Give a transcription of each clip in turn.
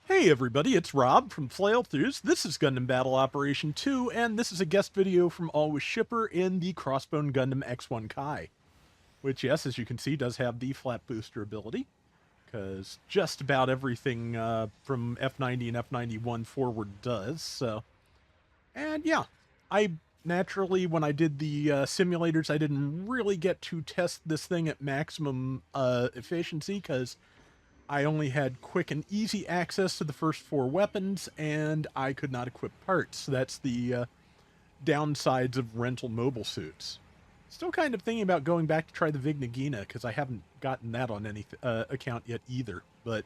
Hey everybody, it's Rob from Flailthroughs. This is Gundam Battle Operation 2, and this is a guest video from Always Shipper in the Crossbone Gundam X1 Kai. Which, yes, as you can see, does have the flat booster ability, because just about everything from F90 and F91 forward does, so... And yeah, I naturally, when I did the simulators, I didn't really get to test this thing at maximum efficiency, because I only had quick and easy access to the first four weapons, and I could not equip parts. That's the downsides of rental mobile suits. Still kind of thinking about going back to try the Vig Nagina, because I haven't gotten that on any account yet either. But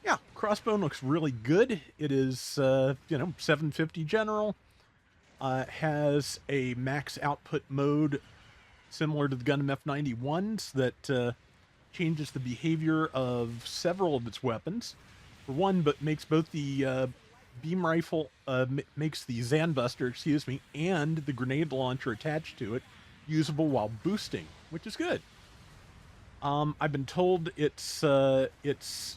yeah, Crossbone looks really good. It is, 750 general. Has a max output mode similar to the Gundam F91s that changes the behavior of several of its weapons. For one, but makes both the beam rifle, makes the Zanbuster, excuse me, and the grenade launcher attached to it usable while boosting, which is good. I've been told it's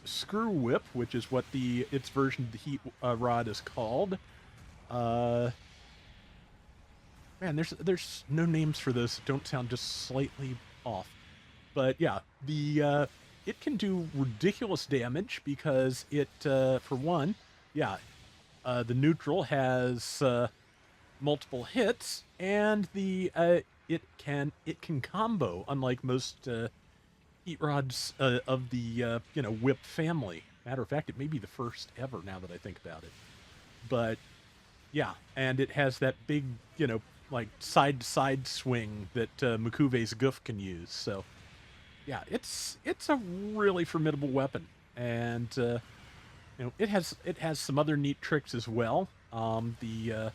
Screw Whip, which is what its version of the heat rod is called. Man, there's no names for those that don't sound just slightly off. But yeah, it can do ridiculous damage because it, for one, yeah, the neutral has multiple hits, and it can combo, unlike most heat rods of the whip family. Matter of fact, it may be the first ever now that I think about it. But yeah, and it has that big, like side to side swing that Mukuve's Goof can use. So yeah, it's a really formidable weapon, and it has some other neat tricks as well. The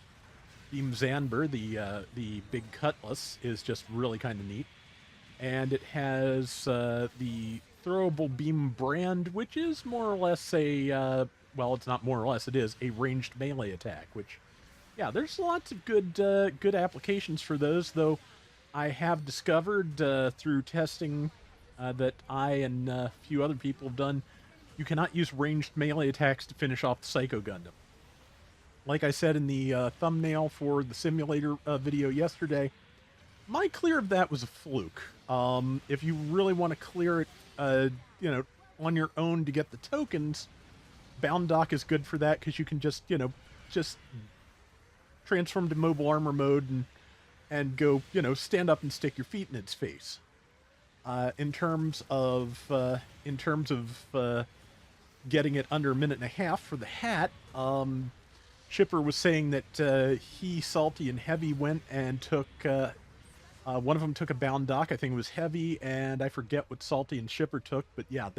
Beam Zanber, the big cutlass, is just really kind of neat, and it has the throwable beam brand, which is more or less a well, it's not more or less, it is a ranged melee attack. Which, yeah, there's lots of good applications for those, though. I have discovered through testing that I and a few other people have done, you cannot use ranged melee attacks to finish off the Psycho Gundam. Like I said in the thumbnail for the simulator video yesterday, my clear of that was a fluke. If you really want to clear it, on your own to get the tokens, Bound Dock is good for that, because you can just transform to mobile armor mode and go, stand up and stick your feet in its face. In terms of getting it under a minute and a half for the hat, Shipper was saying that he, Salty, and Heavy went and took one of them took a Bound Dock. I think it was Heavy, and I forget what Salty and Shipper took. But yeah,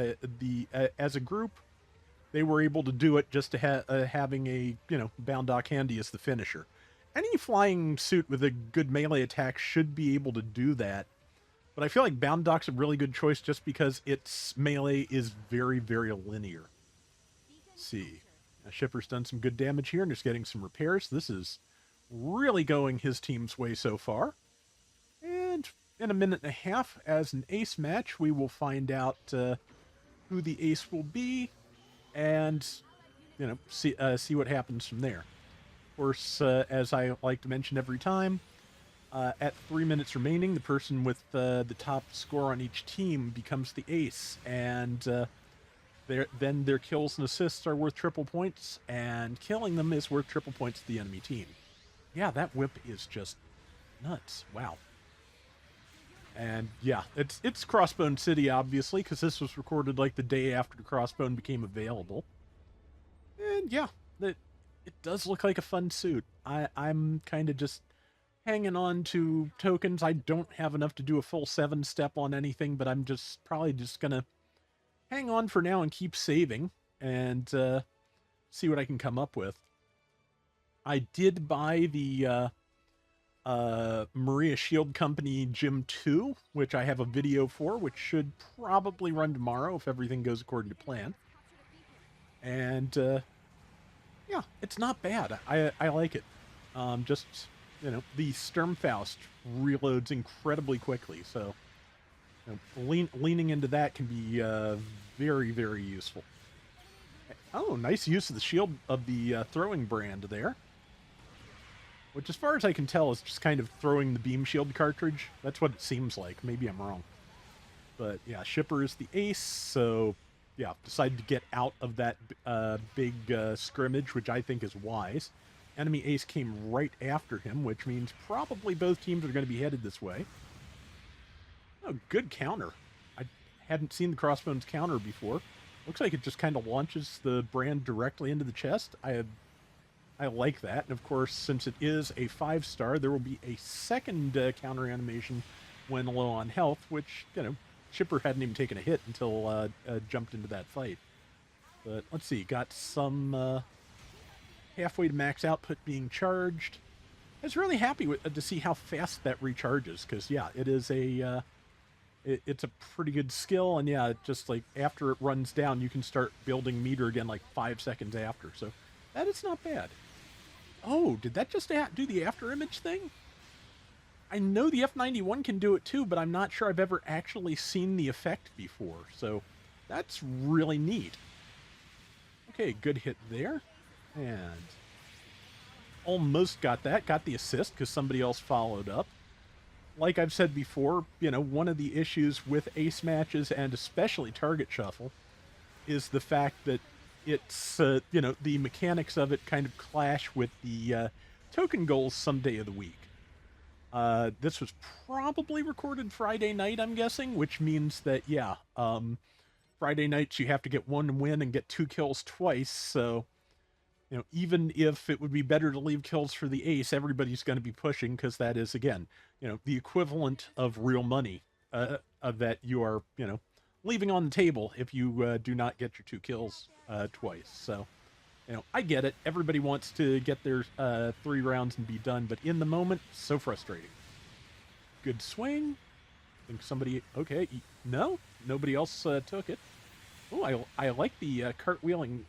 as a group, they were able to do it just to having a Bound Dock handy as the finisher. Any flying suit with a good melee attack should be able to do that. But I feel like Bound Dock's a really good choice just because its melee is very, very linear. Let's see. Now, Shipper's done some good damage here and is getting some repairs. This is really going his team's way so far. And in a minute and a half, as an ace match, we will find out who the ace will be, and see what happens from there. Of course, as I like to mention every time, at 3 minutes remaining, the person with the top score on each team becomes the ace, and then their kills and assists are worth triple points, and killing them is worth triple points to the enemy team. Yeah, that whip is just nuts. Wow. And yeah, it's Crossbone City, obviously, because this was recorded like the day after the Crossbone became available. And yeah, it does look like a fun suit. I'm kind of just hanging on to tokens. I don't have enough to do a full 7-step on anything, but I'm probably just gonna hang on for now and keep saving and see what I can come up with. I did buy the Maria Shield Company Gym 2, which I have a video for, which should probably run tomorrow if everything goes according to plan. And yeah, it's not bad. I like it. The Sturmfaust reloads incredibly quickly, so leaning into that can be very, very useful. Oh, nice use of the shield of the throwing brand there. Which, as far as I can tell, is just kind of throwing the beam shield cartridge. That's what it seems like. Maybe I'm wrong. But yeah, Shipper is the ace, so yeah, decided to get out of that big scrimmage, which I think is wise. Enemy ace came right after him, which means probably both teams are going to be headed this way. Oh, good counter. I hadn't seen the Crossbone's counter before. Looks like it just kind of launches the brand directly into the chest. I like that. And of course, since it is a 5-star, there will be a second counter animation when low on health, which, you know, Chipper hadn't even taken a hit until jumped into that fight. But let's see, got some halfway to max output being charged. I was really happy to see how fast that recharges, because yeah, it is a it's a pretty good skill, and yeah, just like after it runs down, you can start building meter again like 5 seconds after. So that is not bad. Oh, did that just do the after image thing? I know the F91 can do it too, but I'm not sure I've ever actually seen the effect before. So that's really neat. Okay, good hit there. And almost got that. Got the assist because somebody else followed up. Like I've said before, you know, one of the issues with ace matches and especially target shuffle is the fact that it's, you know, the mechanics of it kind of clash with the token goals some day of the week. This was probably recorded Friday night, I'm guessing, which means that, yeah, Friday nights you have to get one win and get 2 kills twice, so, you know, even if it would be better to leave kills for the ace, everybody's going to be pushing, because that is, again, you know, the equivalent of real money that you are, you know, leaving on the table if you do not get your 2 kills twice. So, you know, I get it. Everybody wants to get their 3 rounds and be done, but in the moment, so frustrating. Good swing. I think somebody... Okay, no? Nobody else took it. Oh, I like the cartwheeling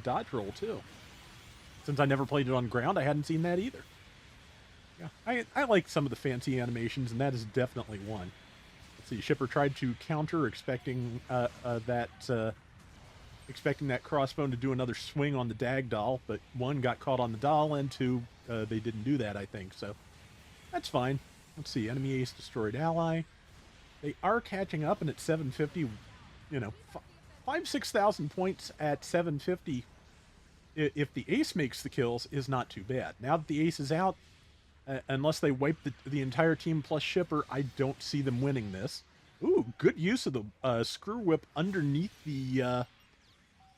dodge roll, too. Since I never played it on ground, I hadn't seen that either. Yeah, I like some of the fancy animations, and that is definitely one. Let's see, Shipper tried to counter, expecting expecting that Crossbone to do another swing on the Dag doll, but 1, got caught on the doll, and 2, they didn't do that, I think, so that's fine. Let's see, enemy ace destroyed ally. They are catching up, and at 750, you know, 6,000 points at 750, if the ace makes the kills, is not too bad. Now that the ace is out, unless they wipe the entire team plus Shipper, I don't see them winning this. Ooh, good use of the screw whip underneath the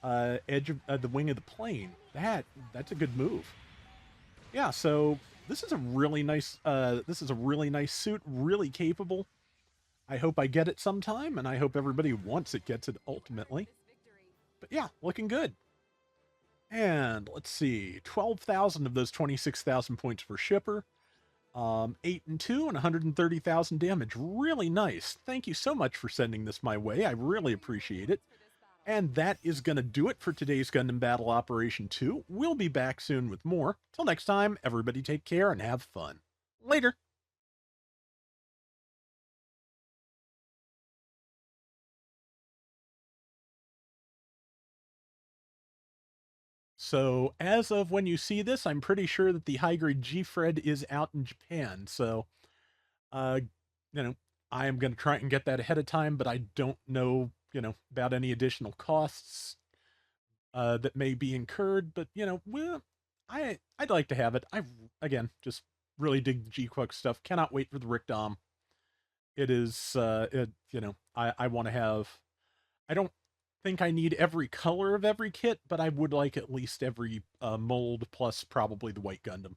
edge of the wing of the plane. That's a good move. Yeah, so this is a really nice suit, really capable. I hope I get it sometime, and I hope everybody who wants it gets it ultimately. But yeah, looking good. And let's see, 12,000 of those 26,000 points for Shipper. 8 and 2 and 130,000 damage. Really nice. Thank you so much for sending this my way. I really appreciate it. And that is going to do it for today's Gundam Battle Operation 2. We'll be back soon with more. Till next time, everybody take care and have fun. Later. So, as of when you see this, I'm pretty sure that the high-grade G-Fred is out in Japan. So, uh, you know, I am going to try and get that ahead of time, but I don't know, you know, about any additional costs that may be incurred. But, you know, well, I'd like to have it. Again, just really dig the G-Quck stuff. Cannot wait for the Rick Dom. It is, you know, I want to have... I don't think I need every color of every kit, but I would like at least every mold plus probably the White Gundam.